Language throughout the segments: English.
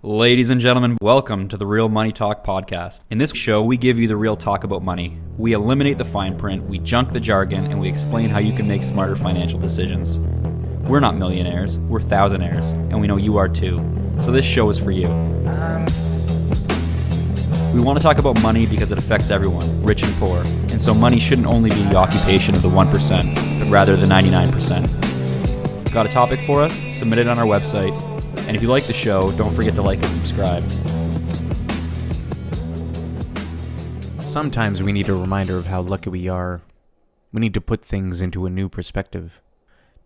Ladies and gentlemen, welcome to the Real Money Talk podcast. In this show, we give you the real talk about money. We eliminate the fine print, we junk the jargon, and we explain how you can make smarter financial decisions. We're not millionaires, we're thousandaires, and we know you are too. So this show is for you. We want to talk about money because it affects everyone, rich and poor. And so money shouldn't only be the occupation of the 1%, but rather the 99%. Got a topic for us? Submit it on our website. And if you like the show, don't forget to like and subscribe. Sometimes we need a reminder of how lucky we are. We need to put things into a new perspective.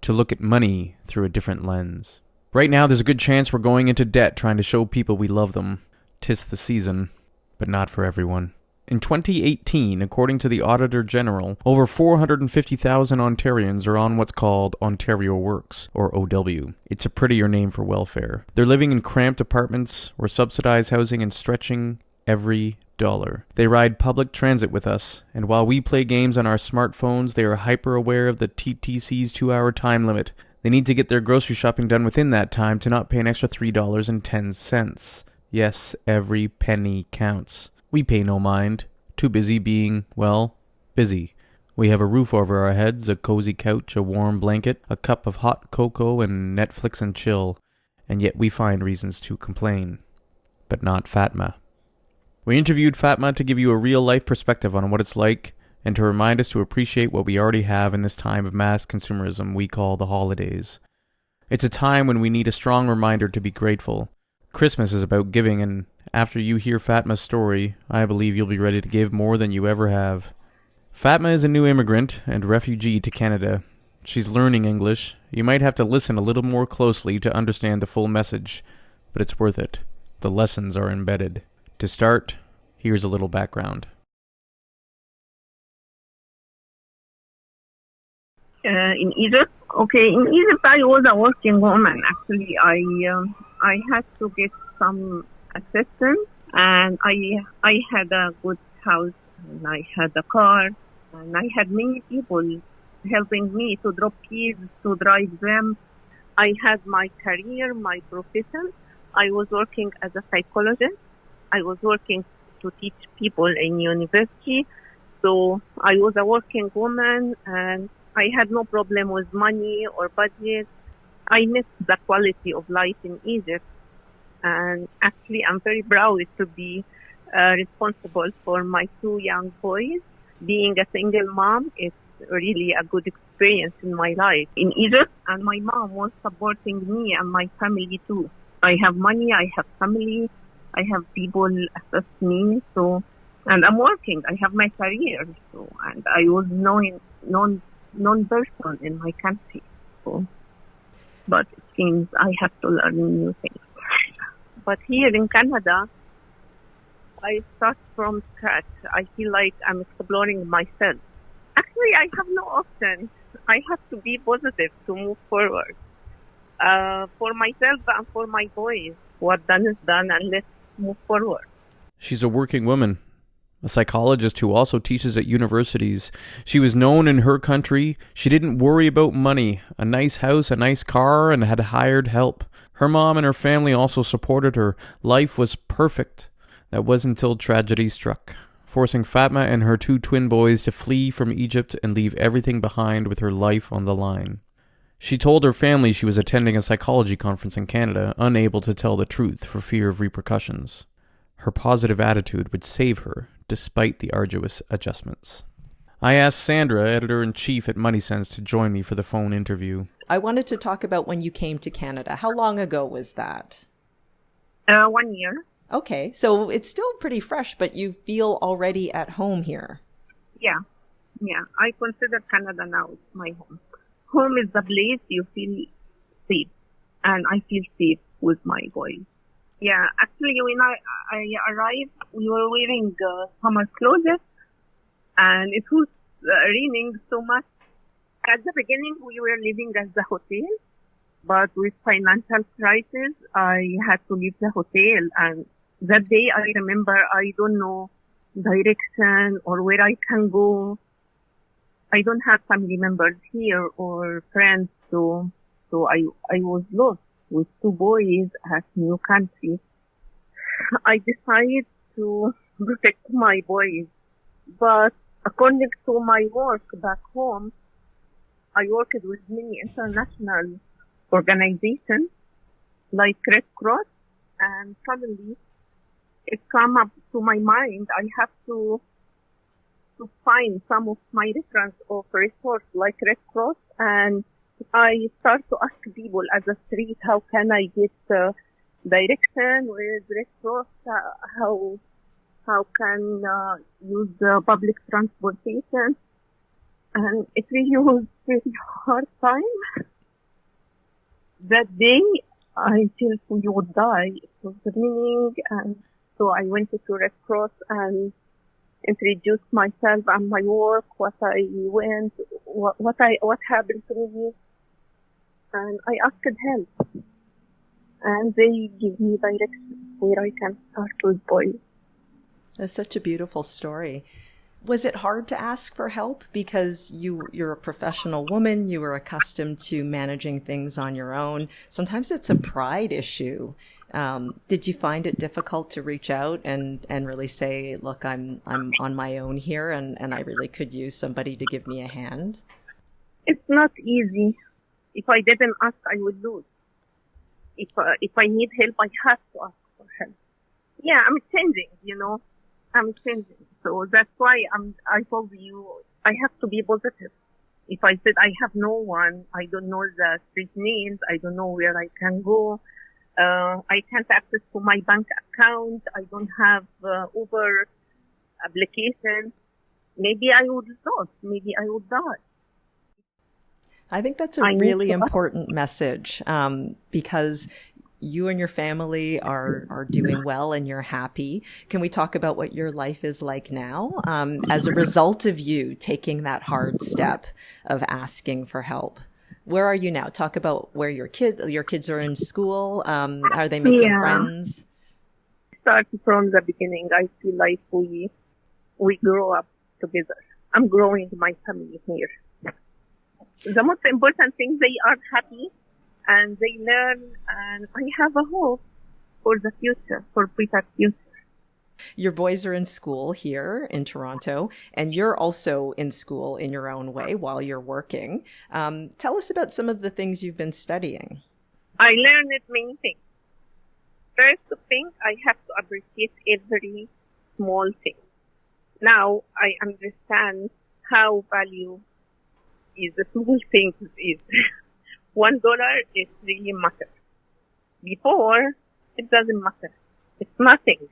To look at money through a different lens. Right now, there's a good chance we're going into debt trying to show people we love them. 'Tis the season, but not for everyone. In 2018, according to the Auditor General, over 450,000 Ontarians are on what's called Ontario Works, or OW. It's a prettier name for welfare. They're living in cramped apartments or subsidized housing and stretching every dollar. They ride public transit with us, and while we play games on our smartphones, they are hyper-aware of the TTC's 2-hour time limit. They need to get their grocery shopping done within that time to not pay an extra $3.10. Yes, every penny counts. We pay no mind. Too busy being, well, busy. We have a roof over our heads, a cozy couch, a warm blanket, a cup of hot cocoa, and Netflix and chill. And yet we find reasons to complain. But not Fatma. We interviewed Fatma to give you a real-life perspective on what it's like, and to remind us to appreciate what we already have in this time of mass consumerism we call the holidays. It's a time when we need a strong reminder to be grateful. Christmas is about giving, and after you hear Fatma's story, I believe you'll be ready to give more than you ever have. Fatma is a new immigrant and refugee to Canada. She's learning English. You might have to listen a little more closely to understand the full message, but it's worth it. The lessons are embedded. To start, here's a little background. In Egypt, in Egypt I was a working woman. Actually, I had to get some assistance, and I had a good house, and I had a car, and I had many people helping me to drop kids, to drive them. I had my career, my profession. I was working as a psychologist. I was working to teach people in university. So I was a working woman, and I had no problem with money or budget. I missed the quality of life in Egypt. And actually, I'm very proud to be responsible for my 2 young boys. Being a single mom is really a good experience in my life in Egypt. And my mom was supporting me and my family too. I have money, I have family, I have people assist me. So, and I'm working. I have my career. So, and I was known person in my country. So, but it seems I have to learn new things. But here in Canada, I start from scratch. I feel like I'm exploring myself. Actually, I have no option. I have to be positive to move forward. For myself and for my boys, what done is done, and let's move forward. She's a working woman, a psychologist who also teaches at universities. She was known in her country. She didn't worry about money, a nice house, a nice car, and had hired help. Her mom and her family also supported her. Life was perfect. That was until tragedy struck, forcing Fatma and her 2 twin boys to flee from Egypt and leave everything behind with her life on the line. She told her family she was attending a psychology conference in Canada, unable to tell the truth for fear of repercussions. Her positive attitude would save her, despite the arduous adjustments. I asked Sandra, editor-in-chief at Money Sense, to join me for the phone interview. I wanted to talk about when you came to Canada. How long ago was that? 1 year. Okay, so it's still pretty fresh, but you feel already at home here. Yeah. I consider Canada now my home. Home is the place you feel safe, and I feel safe with my boys. Yeah, actually, when I arrived, we were wearing summer clothes, and it was raining so much. At the beginning, we were living at the hotel, but with financial crisis, I had to leave the hotel. And that day, I remember I don't know direction or where I can go. I don't have family members here or friends, so I was lost with 2 boys at new country. I decided to protect my boys. But according to my work back home, I worked with many international organizations like Red Cross, and suddenly it came up to my mind I have to find some of my reference of resource like Red Cross, and I start to ask people at the street how can I get direction with Red Cross, how can use public transportation, and it really was very hard time. That day I felt we would die. It was raining, and so I went to Red Cross and introduced myself and my work, what happened to me, and I asked help, and they give me direction where I can start with boys. That's such a beautiful story. Was it hard to ask for help because you're a professional woman, you were accustomed to managing things on your own? Sometimes it's a pride issue. Did you find it difficult to reach out and really say, look, I'm on my own here and I really could use somebody to give me a hand? It's not easy. If I didn't ask, I would lose. If I need help, I have to ask for help. Yeah, I'm changing, I'm changing. So that's why I told you I have to be positive. If I said I have no one, I don't know the street names, I don't know where I can go, I can't access to my bank account, I don't have Uber application, maybe I would lose, maybe I would die. I think that's a really important message because you and your family are doing well and you're happy. Can we talk about what your life is like now as a result of you taking that hard step of asking for help? Where are you now? Talk about where your kids are in school. Are they making friends? Start from the beginning. I feel like we grow up together. I'm growing my family here. The most important thing, they are happy and they learn, and I have a hope for the future, for better future. Your boys are in school here in Toronto, and you're also in school in your own way while you're working. Tell us about some of the things you've been studying. I learned many things. First thing, I have to appreciate every small thing. Now I understand how value is the small things is. $1 is really matter. Before, it doesn't matter. It's nothing.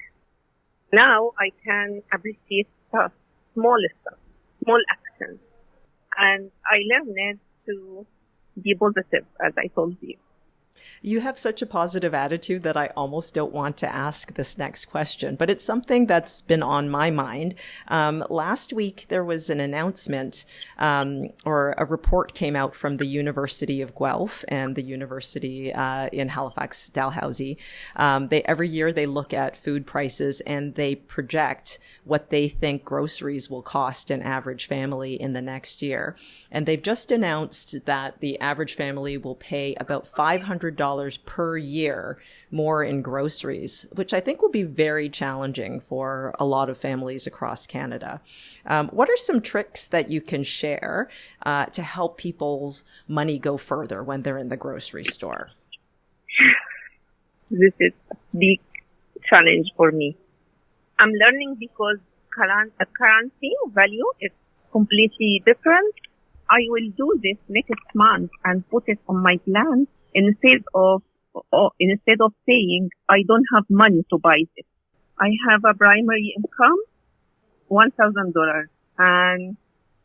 Now I can appreciate stuff, small actions. And I learned to be positive, as I told you. You have such a positive attitude that I almost don't want to ask this next question, but it's something that's been on my mind. Last week, there was an announcement or a report came out from the University of Guelph and the University in Halifax, Dalhousie. Every year they look at food prices and they project what they think groceries will cost an average family in the next year. And they've just announced that the average family will pay about $500 per year more in groceries, which I think will be very challenging for a lot of families across Canada. What are some tricks that you can share to help people's money go further when they're in the grocery store? This is a big challenge for me. I'm learning because currency value is completely different. I will do this next month and put it on my plan. Instead of saying I don't have money to buy this, I have a primary income, $1,000, and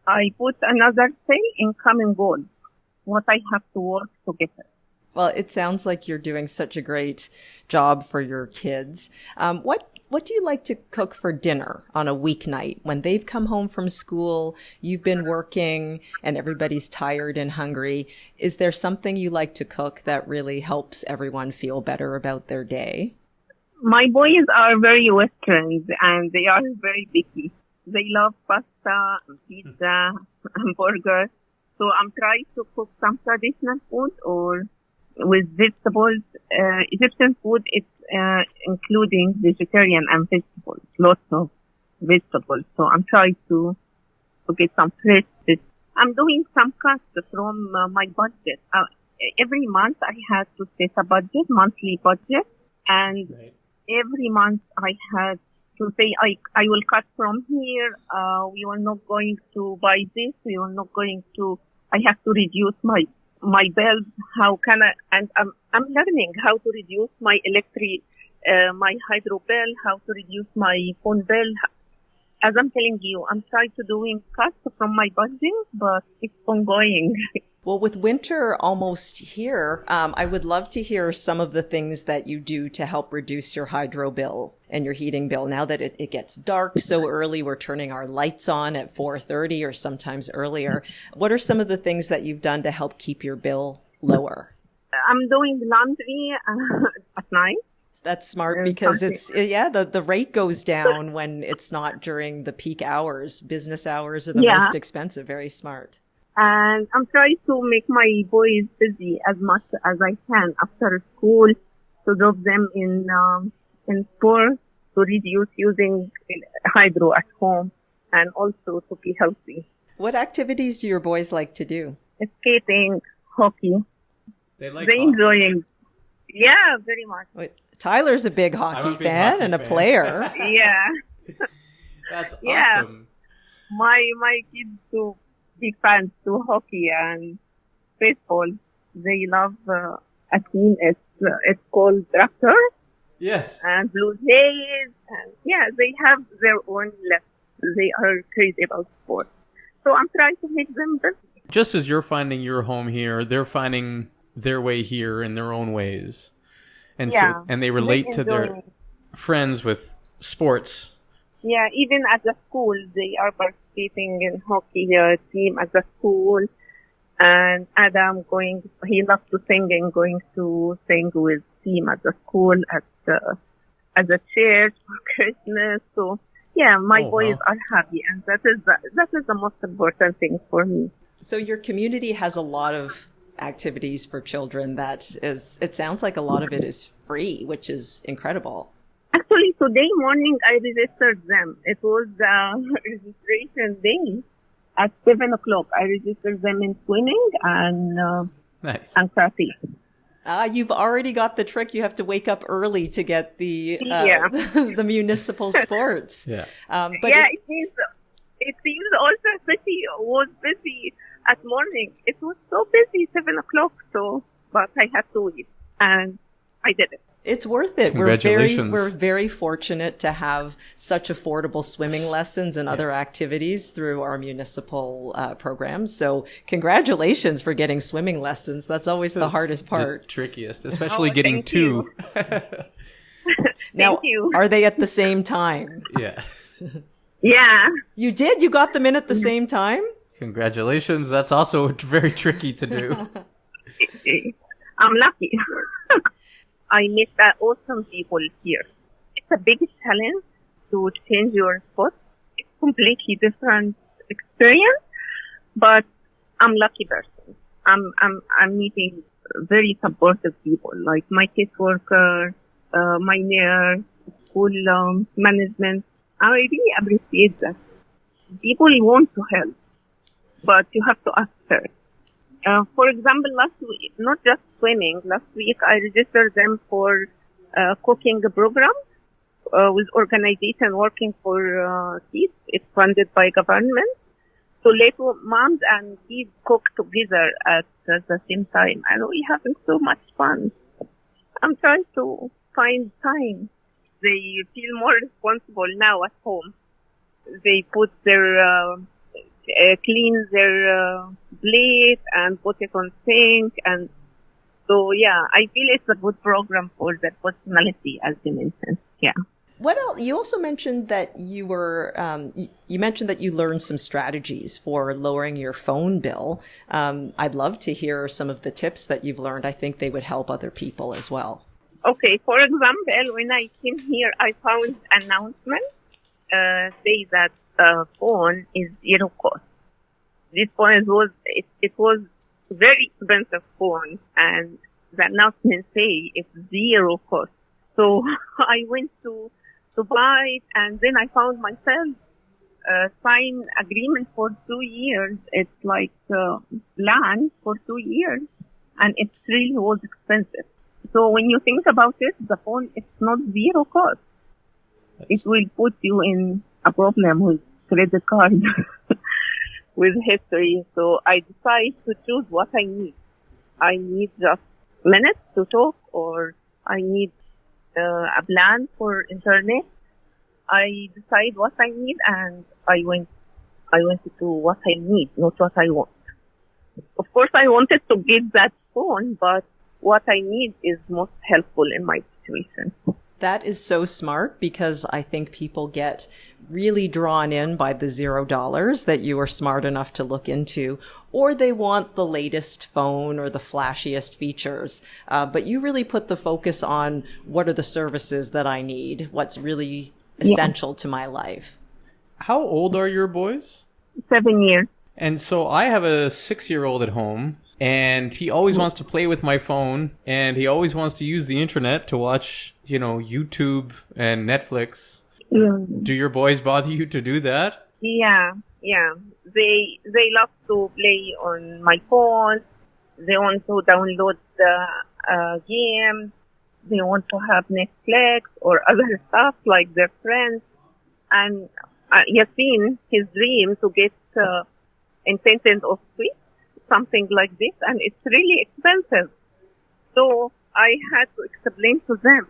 I put another thing income in gold. What I have to work to get it. Well, it sounds like you're doing such a great job for your kids. What do you like to cook for dinner on a weeknight when they've come home from school, you've been working, and everybody's tired and hungry? Is there something you like to cook that really helps everyone feel better about their day? My boys are very Western and they are very picky. They love pasta, pizza, and burgers. So I'm trying to cook some traditional food or with vegetables. Egyptian food is including vegetarian and vegetables, lots of vegetables. So I'm trying to get some fresh vegetables. I'm doing some cuts from my budget. Every month I had to set a budget, monthly budget, and every month I had to say I will cut from here. We are not going to buy this. We are not going to. I have to reduce my bills. How can I? And I'm learning how to reduce my electric, my hydro bill, how to reduce my phone bill. As I'm telling you, I'm trying to doing cuts from my budget, but it's ongoing. Well, with winter almost here, I would love to hear some of the things that you do to help reduce your hydro bill and your heating bill. Now that it gets dark so early, we're turning our lights on at 4:30 or sometimes earlier. What are some of the things that you've done to help keep your bill lower? I'm doing laundry at night. That's smart because the rate goes down when it's not during the peak hours. Business hours are the most expensive. Very smart. And I'm trying to make my boys busy as much as I can after school to drop them in sports to reduce using hydro at home and also to be healthy. What activities do your boys like to do? Skating, hockey. They enjoying. Yeah, very much. Wait, Tyler's a big hockey fan and a player. Yeah. That's awesome. My kids do big fans to hockey and baseball. They love a team. It's called Raptor. Yes. And Blue Jays. And they have their own left. They are crazy about sports. So I'm trying to make them busy. Just as you're finding your home here, they're finding their way here in their own ways. And and they relate to their friends with sports. Yeah, even at the school, they are participating in hockey team at the school. And Adam he loves to sing and going to sing with team at the school, at the church for Christmas. So my boys are happy, and that is the most important thing for me. So your community has a lot of activities for children it sounds like a lot of it is free, which is incredible. Actually, today morning I registered them. It was registration day at 7 o'clock. I registered them in swimming and karate. You've already got the trick. You have to wake up early to get the the municipal sports. But it seems also city was busy at morning. It was so busy, 7 o'clock. So, but I had to wait, and I did it. It's worth it. Congratulations. We're very fortunate to have such affordable swimming lessons and other activities through our municipal programs. So congratulations for getting swimming lessons. That's always the hardest part. The trickiest, especially getting two. Now, thank you. Are they at the same time? Yeah. Yeah. You did? You got them in at the same time? Congratulations. That's also very tricky to do. I'm lucky. I met awesome people here. It's a big challenge to change your spot. It's completely different experience, but I'm lucky person. I'm meeting very supportive people, like my caseworker, my nurse, school management. I really appreciate that. People want to help, but you have to ask first. For example, last week, not just swimming, last week I registered them for cooking program with organization working for kids. It's funded by government. So little moms and kids cook together at the same time. And we're having so much fun. I'm trying to find time. They feel more responsible now at home. They put their clean their plate and put it on sink, and so I feel it's a good program for their personality, as you mentioned. Yeah. What else? You also mentioned that you were you mentioned that you learned some strategies for lowering your phone bill. I'd love to hear some of the tips that you've learned. I think they would help other people as well. Okay, for example, when I came here, I found an announcement say that phone is zero cost. This phone was very expensive phone, and the announcement say it's zero cost. So I went to buy it, and then I found myself sign agreement for 2 years. It's like plan for 2 years, and it really was expensive. So when you think about it, the phone, it's not zero cost. It will put you in a problem with credit card, with history. So I decided to choose what I need. I need just minutes to talk, or I need a plan for internet. I decide what I need, and I went to what I need, not what I want. Of course, I wanted to get that phone, but what I need is most helpful in my situation. That is so smart, because I think people get really drawn in by the $0 that you are smart enough to look into, or they want the latest phone or the flashiest features. But you really put the focus on what are the services that I need, what's really essential to my life. How old are your boys? 7 years. And so I have a 6-year-old at home, and he always wants to play with my phone, and he always wants to use the internet to watch, YouTube and Netflix. Do your boys bother you to do that? Yeah. They love to play on my phone. They want to download the games. They want to have Netflix or other stuff like their friends. And Yasin, his dream to get Nintendo Switch, something like this, and it's really expensive. So I had to explain to them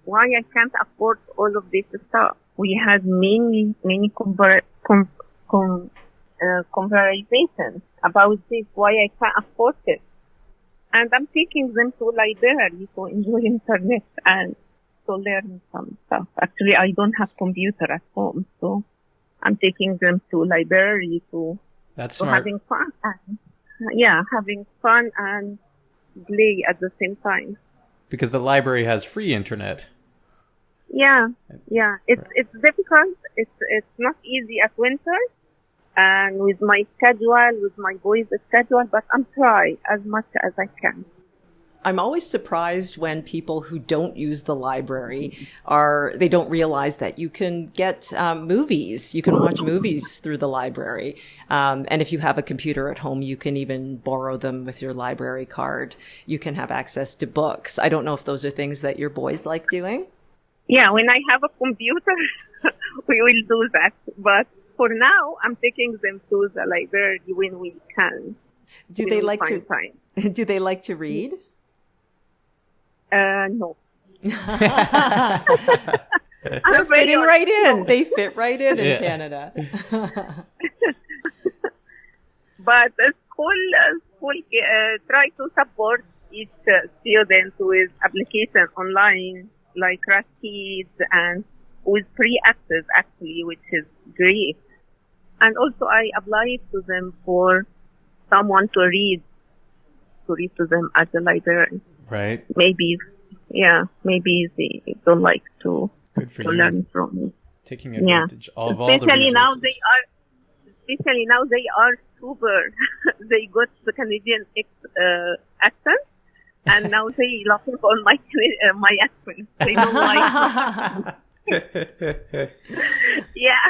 why I can't afford all of this stuff. We had many conversations about this, why I can't afford it. And I'm taking them to library to enjoy internet and to learn some stuff. Actually, I don't have computer at home, so I'm taking them to library to having fun. Having fun and play at the same time. Because the library has free internet. Yeah. It's difficult. It's not easy at winter, and with my schedule, with my boys' schedule, but I'm trying as much as I can. I'm always surprised when people who don't use the library they don't realize that you can get movies. You can watch movies through the library. And if you have a computer at home, you can even borrow them with your library card. You can have access to books. I don't know if those are things that your boys like doing. Yeah, when I have a computer, we will do that. But for now, I'm taking them to the library when we can. Do they like to read? No. They fit right in Canada. But school try to support each student with application online, like Ratehub, and with free access, actually, which is great. And also I applied to them for someone to read to them at the library. Right. Maybe they don't like to learn from me. Taking advantage of all the resources. Especially now they are super. They got the Canadian accent, and now they laughing on my accent. They don't like. Yeah.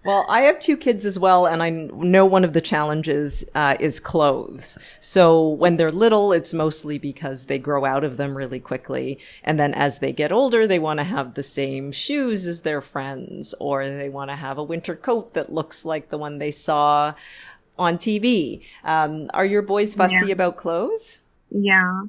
Well, I have 2 kids as well, and I know one of the challenges is clothes. So when they're little, it's mostly because they grow out of them really quickly. And then as they get older, they want to have the same shoes as their friends, or they want to have a winter coat that looks like the one they saw on TV. Are your boys fussy about clothes? Yeah.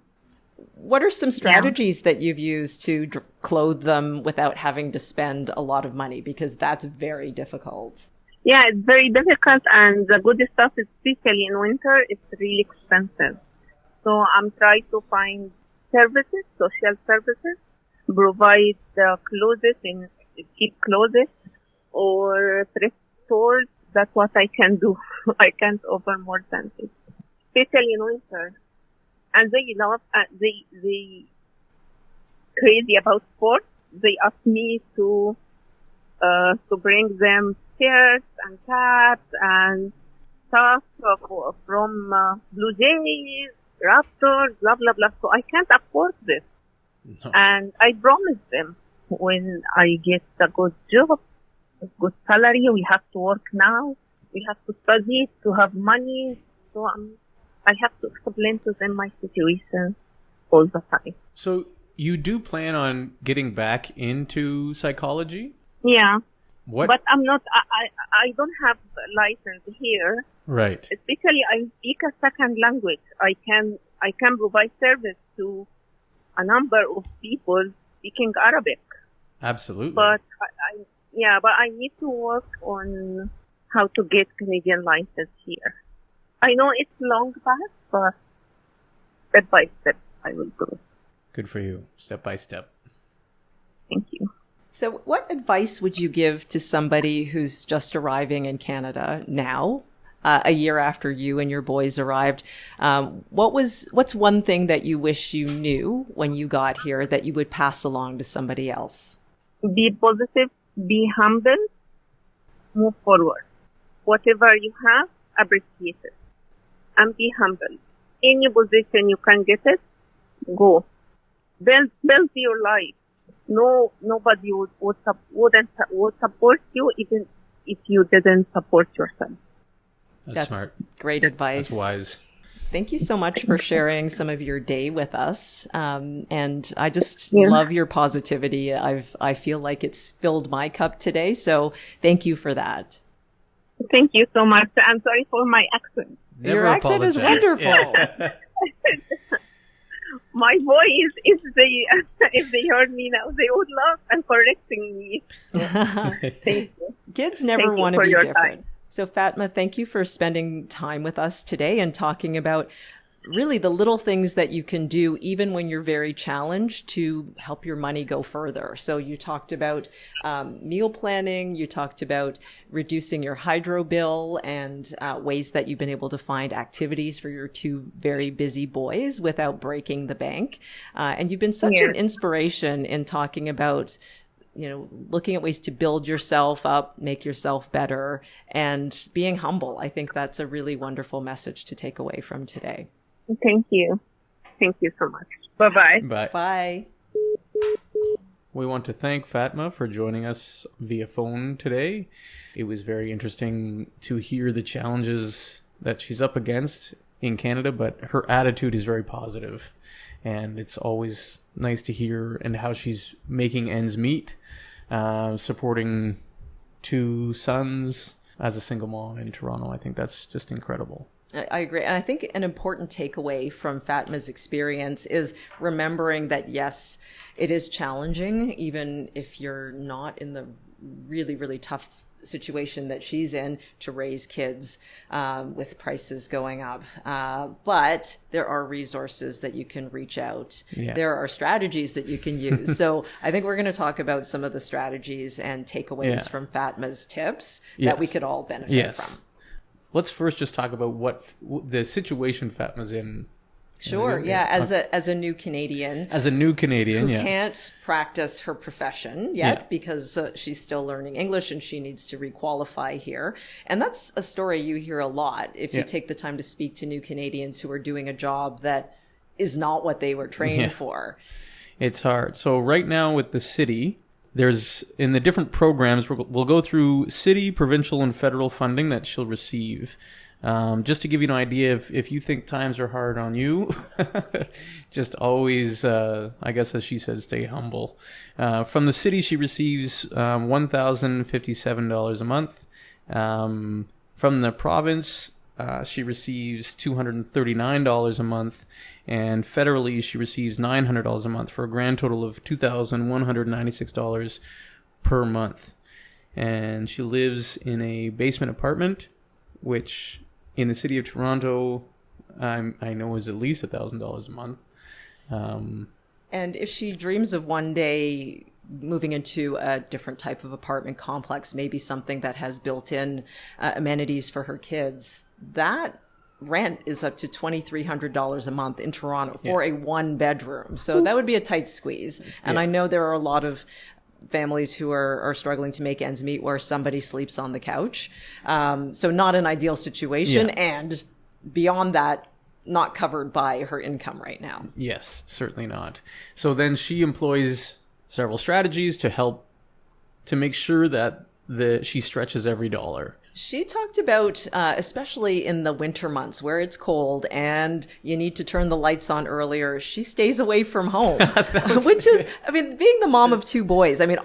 What are some strategies that you've used to clothe them without having to spend a lot of money? Because that's very difficult. Yeah, it's very difficult, and the good stuff, especially in winter, it's really expensive. So I'm trying to find services, social services, provide clothes in cheap clothes or thrift stores. That's what I can do. I can't offer more than this, especially in winter. And they love, they crazy about sports. They ask me to bring them shirts and caps and stuff from Blue Jays Raptors, blah, blah, blah. So I can't afford this. No. And I promised them when I get a good job, a good salary, we have to work now. We have to study to have money. So I have to explain to them my situation all the time. So you do plan on getting back into psychology? Yeah. What? But I'm not, I don't have a license here. Right. Especially I speak a second language. I can provide service to a number of people speaking Arabic. Absolutely. But I need to work on how to get Canadian license here. I know it's long path, but step by step I will go. Good for you. Step by step. Thank you. So what advice would you give to somebody who's just arriving in Canada now, a year after you and your boys arrived? What's one thing that you wish you knew when you got here that you would pass along to somebody else? Be positive, be humble, move forward. Whatever you have, appreciate it. And be humble. Any position you can get it, go. Build your life. No, nobody would support you even if you didn't support yourself. That's smart. Great advice. That's wise. Thank you so much for sharing some of your day with us. And I just love your positivity. I feel like it's filled my cup today. So thank you for that. Thank you so much. I'm sorry for my accent. Never your accent is apologize. wonderful. Yeah. My voice, if they heard me now, they would love and correcting me. Thank you. Kids never want to for be your different. time. So Fatma, thank you for spending time with us today and talking about really the little things that you can do even when you're very challenged to help your money go further. So you talked about meal planning, you talked about reducing your hydro bill and ways that you've been able to find activities for your two very busy boys without breaking the bank. And you've been such an inspiration in talking about looking at ways to build yourself up, make yourself better, and being humble. I think that's a really wonderful message to take away from today. Thank you. Thank you so much. Bye-bye. Bye. Bye. We want to thank Fatma for joining us via phone today. It was very interesting to hear the challenges that she's up against in Canada, but her attitude is very positive. And it's always nice to hear and how she's making ends meet, supporting two sons as a single mom in Toronto. I think that's just incredible. I agree. And I think an important takeaway from Fatma's experience is remembering that, yes, it is challenging, even if you're not in the really, really tough situation that she's in to raise kids with prices going up. But there are resources that you can reach out. Yeah. There are strategies that you can use. So I think we're going to talk about some of the strategies and takeaways from Fatma's tips that we could all benefit from. Let's first just talk about what the situation Fatma's in. Sure. Yeah. As a new Canadian. Who can't practice her profession yet because she's still learning English and she needs to requalify here. And that's a story you hear a lot if you take the time to speak to new Canadians who are doing a job that is not what they were trained for. It's hard. So right now with the city, there's in the different programs, we'll go through city, provincial, and federal funding that she'll receive. Just to give you an idea, if you think times are hard on you, just always, I guess as she said, stay humble. From the city, she receives $1,057 a month. From the province, she receives $239 a month. And federally, she receives $900 a month for a grand total of $2,196 per month. And she lives in a basement apartment, which in the city of Toronto, I know is at least $1,000 a month. And if she dreams of one day moving into a different type of apartment complex, maybe something that has built-in amenities for her kids, that rent is up to $2,300 a month in Toronto for a one-bedroom. So that would be a tight squeeze. And I know there are a lot of families who are struggling to make ends meet where somebody sleeps on the couch. So not an ideal situation. And beyond that, not covered by her income right now. Yes, certainly not. So then she employs several strategies to help to make sure that she stretches every dollar. She talked about, especially in the winter months where it's cold and you need to turn the lights on earlier, she stays away from home, which is, I mean, being the mom of 2 boys, I mean,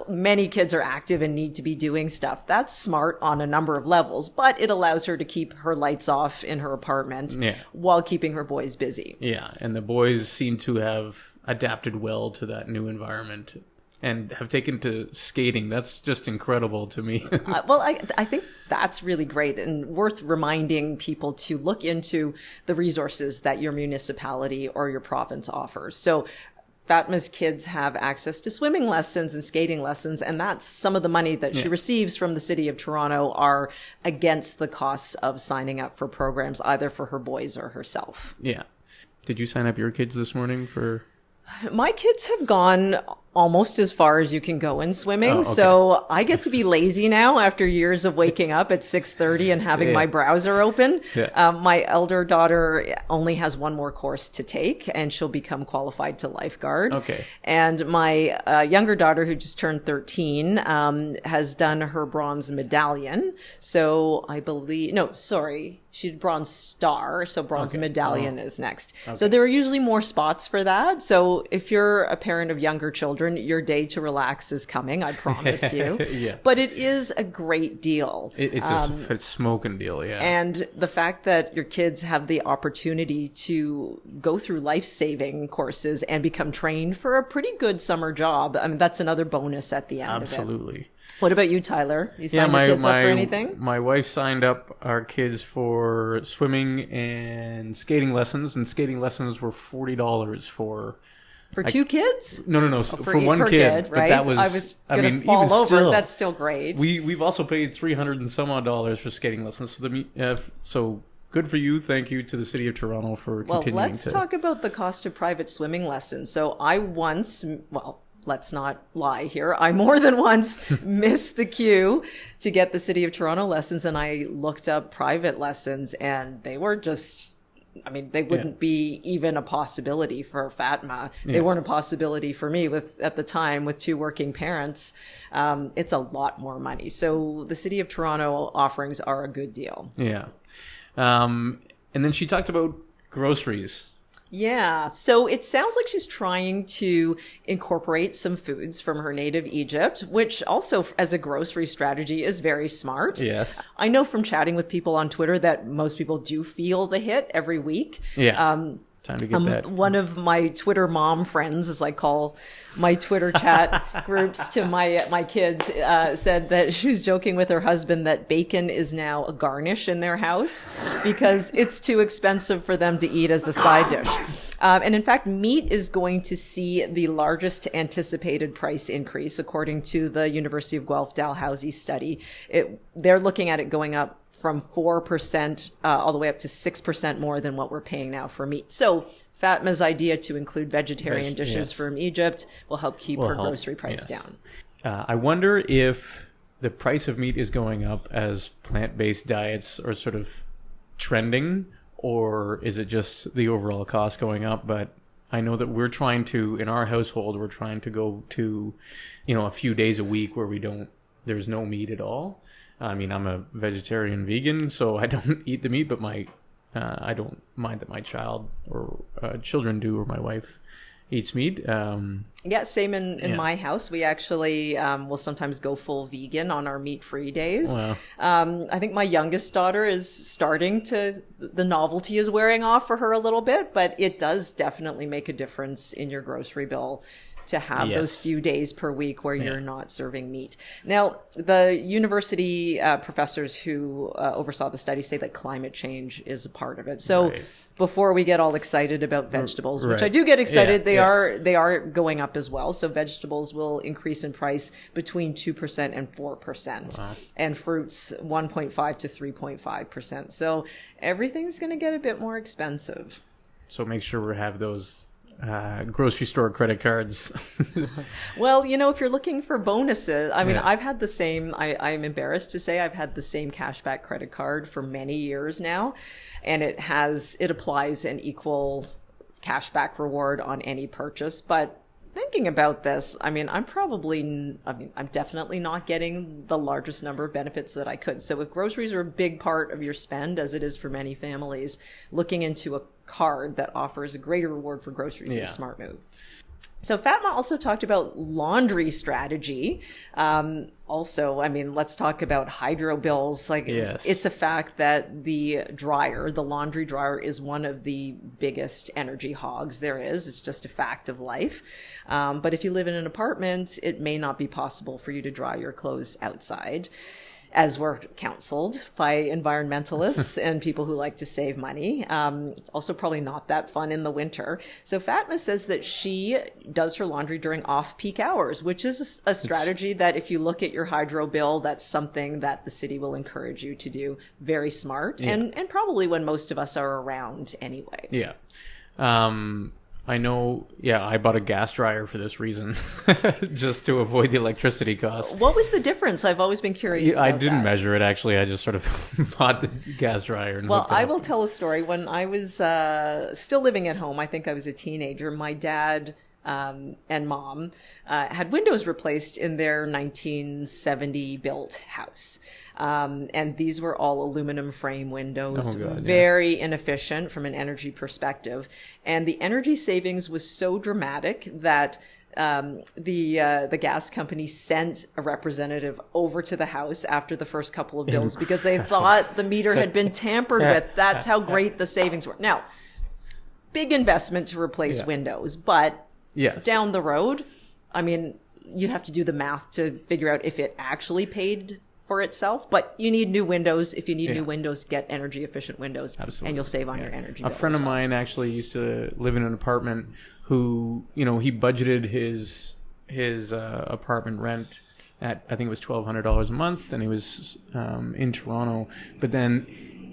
many kids are active and need to be doing stuff. That's smart on a number of levels, but it allows her to keep her lights off in her apartment while keeping her boys busy. Yeah, and the boys seem to have adapted well to that new environment and have taken to skating. That's just incredible to me. Well, I think that's really great and worth reminding people to look into the resources that your municipality or your province offers. So Fatma's kids have access to swimming lessons and skating lessons, and that's some of the money that she receives from the City of Toronto are against the costs of signing up for programs, either for her boys or herself. Yeah. Did you sign up your kids this morning for... My kids have gone almost as far as you can go in swimming. Oh, okay. So I get to be lazy now after years of waking up at 6:30 and having my browser open. Yeah. My elder daughter only has one more course to take and she'll become qualified to lifeguard. Okay. And my younger daughter, who just turned 13, has done her bronze medallion. So I believe, no, sorry. She did bronze star, so bronze medallion is next. Okay. So there are usually more spots for that. So if you're a parent of younger children, your day to relax is coming, I promise you. Yeah. But it is a great deal. It's a smoking deal, yeah. And the fact that your kids have the opportunity to go through life-saving courses and become trained for a pretty good summer job, I mean, that's another bonus at the end of it. Absolutely. What about you, Tyler? You signed your kids up for anything? My wife signed up our kids for swimming and skating lessons, and skating lessons were $40 for 2 kids? No. For one kid, right? But that was, I was going to fall over. Still, that's still great. We've also paid $300 and some odd for skating lessons. So good for you. Thank you to the City of Toronto for continuing. Well, let's talk about the cost of private swimming lessons. So let's not lie here. I more than once missed the queue to get the City of Toronto lessons, and I looked up private lessons, and they were just, I mean, they wouldn't be even a possibility for Fatma. They weren't a possibility for me at the time with 2 working parents. It's a lot more money. So the City of Toronto offerings are a good deal. Yeah. And then she talked about groceries. Yeah. So it sounds like she's trying to incorporate some foods from her native Egypt, which also as a grocery strategy is very smart. Yes. I know from chatting with people on Twitter that most people do feel the hit every week. Yeah. Time to get that. One of my Twitter mom friends, as I call my Twitter chat groups to my kids, said that she was joking with her husband that bacon is now a garnish in their house because it's too expensive for them to eat as a side dish. And in fact, meat is going to see the largest anticipated price increase, according to the University of Guelph Dalhousie study. They're looking at it going up from 4% all the way up to 6% more than what we're paying now for meat. So Fatma's idea to include vegetarian dishes from Egypt will help keep her grocery price down. I wonder if the price of meat is going up as plant-based diets are sort of trending, or is it just the overall cost going up? But I know that in our household, we're trying to go to, a few days a week where there's no meat at all. I mean, I'm a vegetarian vegan, so I don't eat the meat, but I don't mind that my child or children do, or my wife eats meat. Yeah, same in my house. We actually will sometimes go full vegan on our meat-free days. Wow. I think my youngest daughter is the novelty is wearing off for her a little bit, but it does definitely make a difference in your grocery bill to have those few days per week where you're not serving meat. Now, the university professors who oversaw the study say that climate change is a part of it. So before we get all excited about vegetables, which I do get excited, they are going up as well. So vegetables will increase in price between 2% and 4%. Wow. And fruits 1.5 to 3.5%. So everything's going to get a bit more expensive. So make sure we have those grocery store credit cards. Well, if you're looking for bonuses, I mean, Yeah. I've had the same, I'm embarrassed to say I've had the same cashback credit card for many years now. And it applies an equal cashback reward on any purchase. But thinking about this, I mean, I'm definitely not getting the largest number of benefits that I could. So if groceries are a big part of your spend, as it is for many families, looking into a card that offers a greater reward for groceries is a smart move. So Fatma also talked about laundry strategy. Also, I mean, let's talk about hydro bills. Yes. It's a fact that the laundry dryer is one of the biggest energy hogs there is. It's just a fact of life. But if you live in an apartment, it may not be possible for you to dry your clothes outside, as we're counseled by environmentalists and people who like to save money. It's also probably not that fun in the winter. So Fatma says that she does her laundry during off-peak hours, which is a strategy that if you look at your hydro bill, that's something that the city will encourage you to do. Very smart. Yeah. And probably when most of us are around anyway. Yeah. I know, I bought a gas dryer for this reason, just to avoid the electricity costs. What was the difference? I've always been curious about I didn't that. measure it, actually. I just sort of bought the gas dryer. And Well, hooked it I up. will tell a story. When I was still living at home, I think I was a teenager, my dad and mom had windows replaced in their 1970 built house. And these were all aluminum frame windows, Oh, God, yeah. very inefficient from an energy perspective. And the energy savings was so dramatic that the gas company sent a representative over to the house after the first couple of bills because they thought the meter had been tampered with. That's how great the savings were. Now, big investment to replace windows, but Yes. down the road, I mean, you'd have to do the math to figure out if it actually paid for itself, but you need new windows. If you need new windows, get energy efficient windows. Absolutely. And you'll save on your energy bill A friend as of well. mine actually used to live in an apartment who, he budgeted his apartment rent at, I think it was $1,200 a month, and he was in Toronto, but then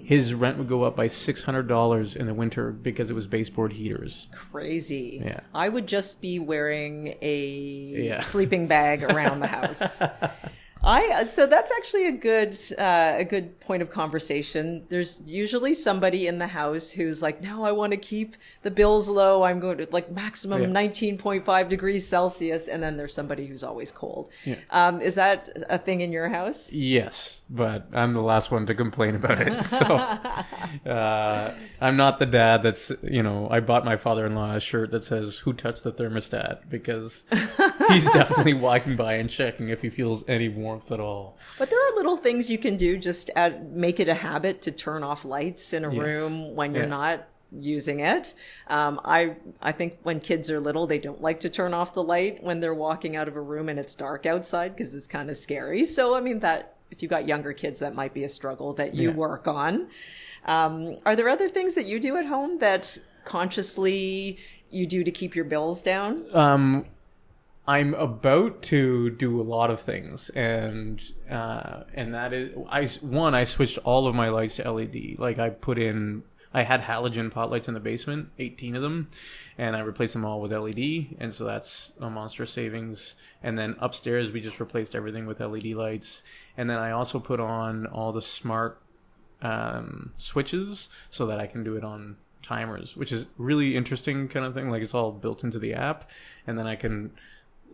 his rent would go up by $600 in the winter because it was baseboard heaters. Crazy. Yeah. I would just be wearing a Yeah. sleeping bag around the house. So that's actually a good point of conversation. There's usually somebody in the house who's like, no, I want to keep the bills low. I'm going to maximum 19.5 degrees Celsius. And then there's somebody who's always cold. Yeah. Is that a thing in your house? Yes, but I'm the last one to complain about it. So I'm not the dad that's, I bought my father-in-law a shirt that says, "Who touched the thermostat?" because he's definitely walking by and checking if he feels any warmth at all. But there are little things you can do just make it a habit to turn off lights in a room when you're not using it. I think when kids are little, they don't like to turn off the light when they're walking out of a room and it's dark outside because it's kind of scary. So, I mean, that if you've got younger kids, that might be a struggle that you work on. Are there other things that you do at home that consciously you do to keep your bills down? I'm about to do a lot of things, and that is, I switched all of my lights to LED. I had halogen pot lights in the basement, 18 of them, and I replaced them all with LED, and so that's a monster savings. And then upstairs, we just replaced everything with LED lights, and then I also put on all the smart switches so that I can do it on timers, which is really interesting kind of thing. It's all built into the app, and then I can.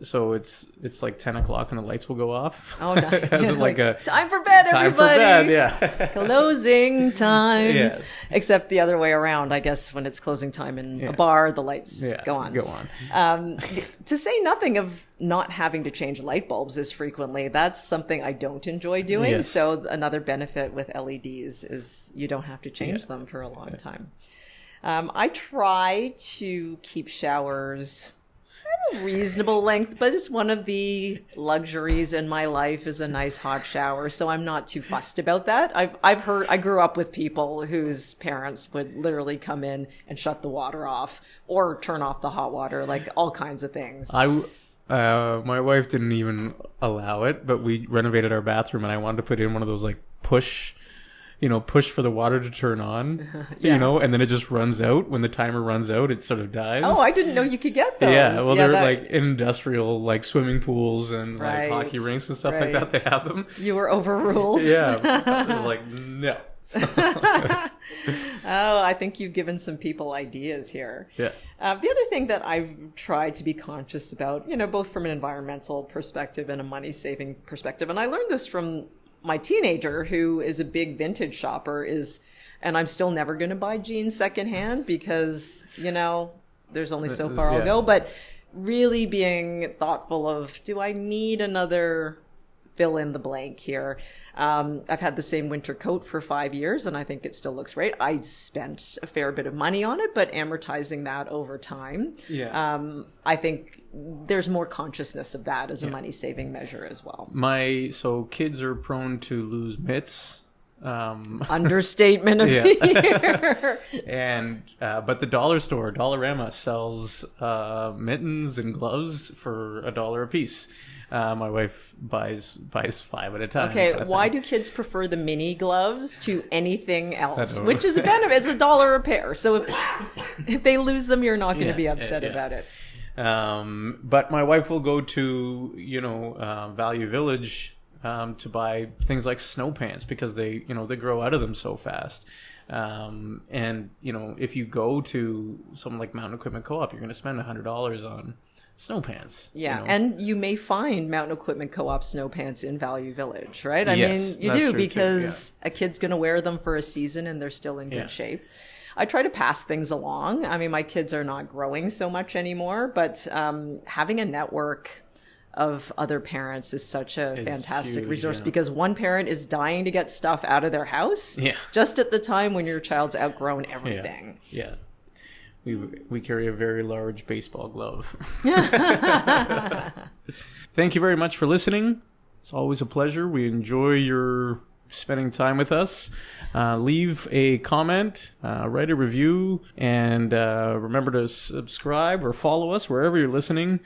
So it's like 10 o'clock and the lights will go off. Oh, nice. As a time for bed, time everybody. for bed, yeah. Closing time. Yes. Except the other way around, I guess, when it's closing time in a bar, the lights go on. Go on. To say nothing of not having to change light bulbs as frequently, that's something I don't enjoy doing. Yes. So another benefit with LEDs is you don't have to change them for a long time. I try to keep showers at a reasonable length, but it's one of the luxuries in my life is a nice hot shower, so I'm not too fussed about that. I've heard, I grew up with people whose parents would literally come in and shut the water off or turn off the hot water, all kinds of things. My wife didn't even allow it, but we renovated our bathroom and I wanted to put in one of those push, push for the water to turn on, and then it just runs out. When the timer runs out, it sort of dies. Oh, I didn't know you could get those. Yeah, well, they're like industrial, like swimming pools and Right, like hockey rinks and stuff like that. They have them. You were overruled. Yeah, I was like, no. Oh, I think you've given some people ideas here. Yeah. The other thing that I've tried to be conscious about, both from an environmental perspective and a money-saving perspective, and I learned this from my teenager, who is a big vintage shopper, and I'm still never going to buy jeans secondhand because, there's only so far I'll go, but really being thoughtful of, do I need another fill in the blank here? I've had the same winter coat for 5 years and I think it still looks great. I spent a fair bit of money on it, but amortizing that over time, I think there's more consciousness of that as a money saving measure as well. So kids are prone to lose mitts. Understatement of the year. And but the dollar store, Dollarama, sells mittens and gloves for $1 a piece. My wife buys 5 at a time. Okay, why do kids prefer the mini gloves to anything else? Which is a benefit. It's $1 a pair. So if they lose them, you're not going to be upset about it. But my wife will go to Value Village to buy things like snow pants because they grow out of them so fast. And if you go to something like Mountain Equipment Co-op, you're going to spend $100 on snow pants. Yeah, and you may find Mountain Equipment Co-op snow pants in Value Village, right? I mean, you do because a kid's going to wear them for a season and they're still in good shape. I try to pass things along. I mean, my kids are not growing so much anymore, but having a network of other parents is such a fantastic huge, resource because one parent is dying to get stuff out of their house just at the time when your child's outgrown everything. Yeah. We carry a very large baseball glove. Thank you very much for listening. It's always a pleasure. We enjoy your spending time with us. Leave a comment, write a review, and remember to subscribe or follow us wherever you're listening.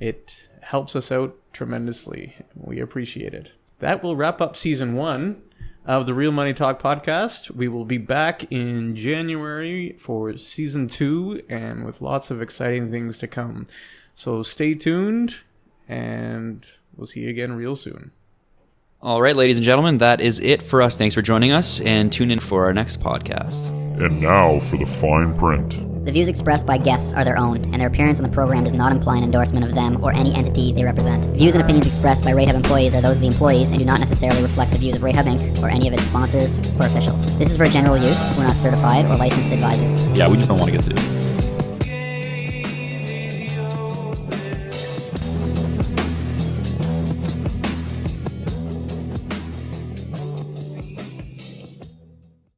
It helps us out tremendously. We appreciate it. That will wrap up season 1 of the Real Money Talk podcast. We will be back in January for season 2 and with lots of exciting things to come. So stay tuned and we'll see you again real soon. All right, ladies and gentlemen, that is it for us. Thanks for joining us and tune in for our next podcast. And now for the fine print. The views expressed by guests are their own, and their appearance on the program does not imply an endorsement of them or any entity they represent. Views and opinions expressed by Ratehub employees are those of the employees and do not necessarily reflect the views of Ratehub Inc. or any of its sponsors or officials. This is for general use. We're not certified or licensed advisors. Yeah, we just don't want to get sued.